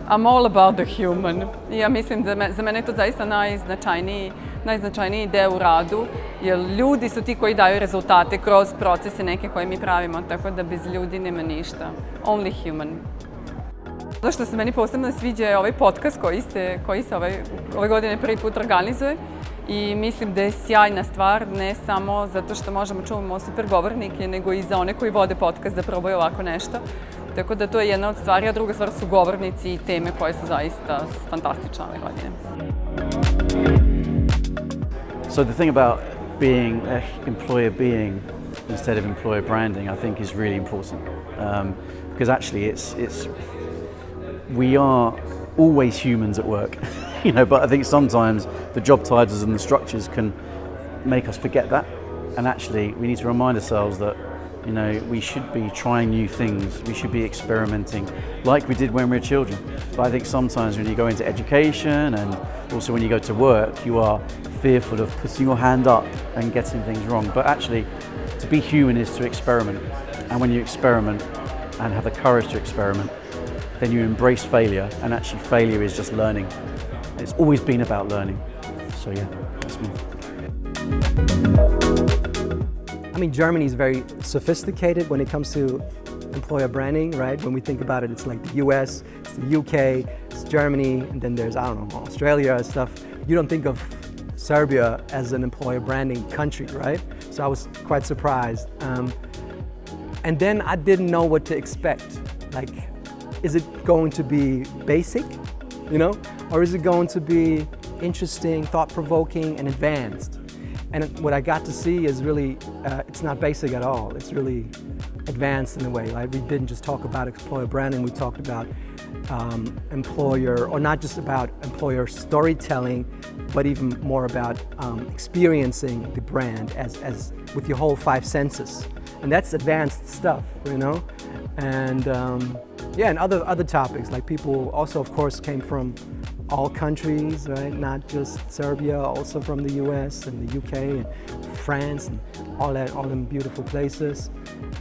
I'm all about the human. Ja mislim da za mene je to zaista najznačajniji deo u radu, jer ljudi su ti koji daju rezultate kroz procese neke koje mi pravimo, tako da bez ljudi nema ništa. Only human. Ono što se meni posebno sviđa je ovaj podcast koji se ove godine prvi put organizuje i mislim da je sjajna stvar, ne samo zato što možemo čuvamo super govornike, nego i za one koji vode podcast da probaju ovako nešto. Tako da to je jedna od stvari, a druga stvar su govornici i teme koje su zaista fantastične ove godine. So the thing about being employer being instead of employer branding, I think, is really important because actually we are always humans at work, but I think sometimes the job titles and the structures can make us forget that, and actually we need to remind ourselves that we should be trying new things, we should be experimenting like we did when we were children. But I think sometimes when you go into education and also when you go to work, you are fearful of putting your hand up and getting things wrong. But actually, to be human is to experiment. And when you experiment and have the courage to experiment, then you embrace failure, and actually failure is just learning. It's always been about learning. So yeah, that's me. I mean, Germany is very sophisticated when it comes to employer branding, right? When we think about it, it's like the US, it's the UK, it's Germany, and then there's, Australia and stuff. You don't think of Serbia as an employer branding country, right? So I was quite surprised. And then I didn't know what to expect. Like, is it going to be basic, or is it going to be interesting, thought-provoking, and advanced? And what I got to see is really, it's not basic at all. It's really advanced in a way. Like, we didn't just talk about employer branding, we talked about employer, or not just about employer storytelling, but even more about experiencing the brand as with your whole 5 senses. And that's advanced stuff, And and other topics, like people also, of course, came from all countries, right? Not just Serbia, also from the US and the UK and France and all them beautiful places.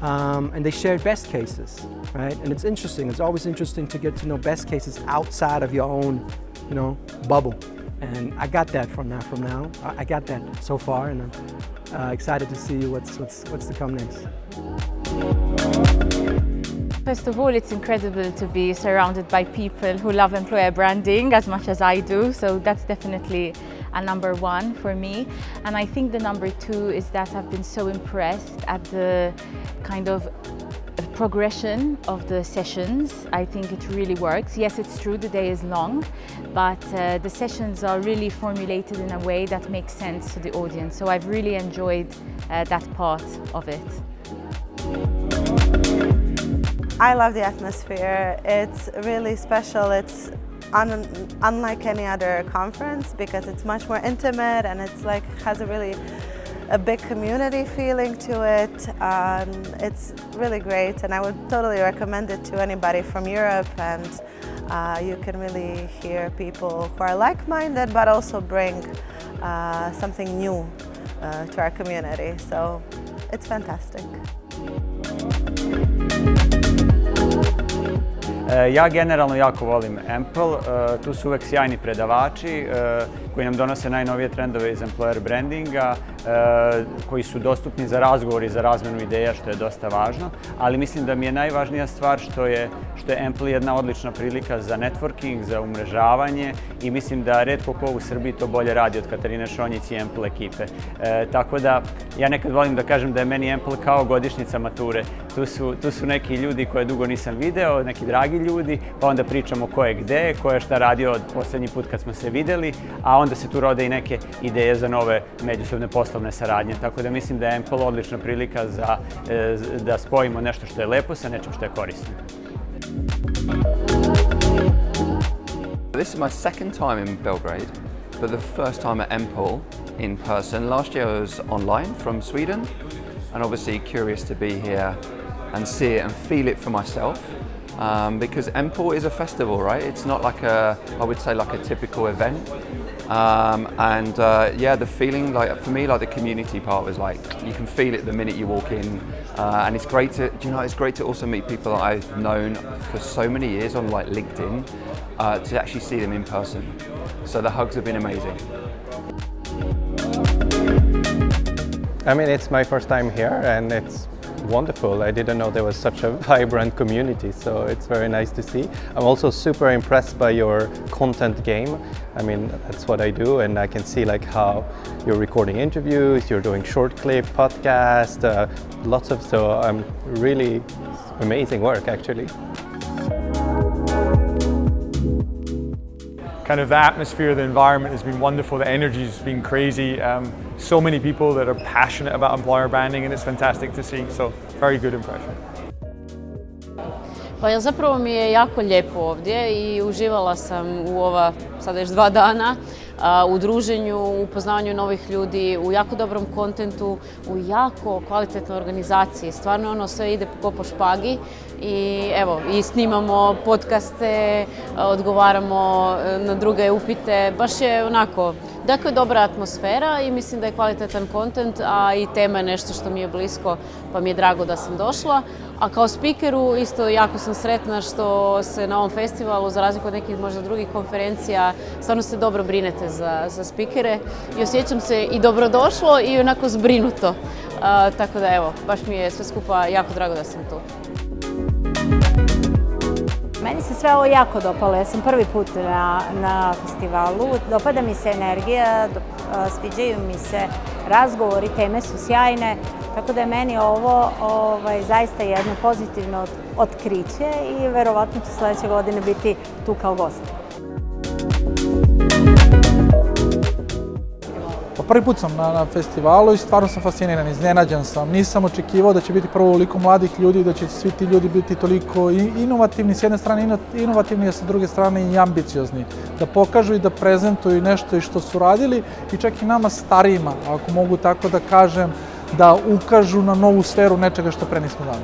And they shared best cases, right? And it's interesting. It's always interesting to get to know best cases outside of your own, bubble. And I got that from now. I got that so far, and I'm excited to see what's to come next. First of all, it's incredible to be surrounded by people who love employer branding as much as I do, so that's definitely a number one for me. And I think the number two is that I've been so impressed at the kind of progression of the sessions. I think it really works. Yes, it's true, the day is long, but the sessions are really formulated in a way that makes sense to the audience. So I've really enjoyed that part of it. I love the atmosphere. It's really special. It's unlike any other conference because it's much more intimate, and it's like has a big community feeling to it. It's really great, and I would totally recommend it to anybody from Europe. And you can really hear people who are like-minded, but also bring something new to our community. So it's fantastic. Ja generalno jako volim Empple, tu su uvek sjajni predavači koji nam donose najnovije trendove iz employer brandinga, koji su dostupni za razgovor i za razmenu ideja, što je dosta važno, ali mislim da mi je najvažnija stvar što je Empple jedna odlična prilika za networking, za umrežavanje, i mislim da retko ko u Srbiji to bolje radi od Katarine Šonjić i Empple ekipe. Tako da ja nekad volim da kažem da je meni Empple kao godišnjica mature. Tu su neki ljudi koje dugo nisam video, neki dragi ljudi, pa onda pričamo ko je gde, ko je šta radio od poslednji put kad smo se videli, a onda se tu rode i neke ideje za nove međusobne poslovne saradnje. Tako da mislim da je Empple odlična prilika da spojimo nešto što je lepo sa nečim što je korisno. This is my second time in Belgrade, but the first time at Empple in person. Last year I was online from Sweden, and obviously curious to be here and see it and feel it for myself. Because Empple is a festival, right? It's not like I would say like a typical event. Yeah, the feeling, like for me, like the community part was like you can feel it the minute you walk in, and it's great to, it's great to also meet people that I've known for so many years on like LinkedIn, to actually see them in person. So the hugs have been amazing. I mean, it's my first time here and it's wonderful. I didn't know there was such a vibrant community, so it's very nice to see. I'm also super impressed by your content game. I mean, that's what I do, and I can see like how you're recording interviews, you're doing short clip, podcast, lots of, so really amazing work actually. Kind of the atmosphere, the environment has been wonderful, the energy has been crazy. So many people that are passionate about employer branding, and it's fantastic to see, so very good impression. Pa zapravo mi je jako lijepo ovdje i uživala sam u ova sada još 2 dana u druženju, u upoznavanju novih ljudi, u jako dobrom kontentu, u jako kvalitetnoj organizaciji. Stvarno sve ide po špagi i evo, i snimamo podcaste, odgovaramo na druge upite, baš je onako, dakle dobra atmosfera i mislim da je kvalitetan kontent, a i tema je nešto što mi je blisko, pa mi je drago da sam došla. A kao speakeru isto jako sam sretna što se na ovom festivalu, za razliku od nekih možda drugih konferencija, stvarno se dobro brinete za speakere i osjećam se i dobrodošlo i onako zbrinuto. Tako da evo, baš mi je sve skupa jako drago da sam tu. Meni se sve ovo jako dopalo, ja sam prvi put na festivalu, dopada mi se energija, sviđaju mi se razgovori, teme su sjajne, tako da je meni ovo zaista jedno pozitivno otkriće i verovatno ću sljedeće godine biti tu kao gost. Prvi put sam na festivalu i stvarno sam fasciniran, iznenađen sam. Nisam očekivao da će biti prvo toliko mladih ljudi, da će svi ti ljudi biti toliko inovativni, s jedne strane inovativni, a sa druge strane i ambiciozni. Da pokažu i da prezentuju nešto što su radili i čak i nama starijima, ako mogu tako da kažem, da ukažu na novu sferu nečega što pre nismo znali.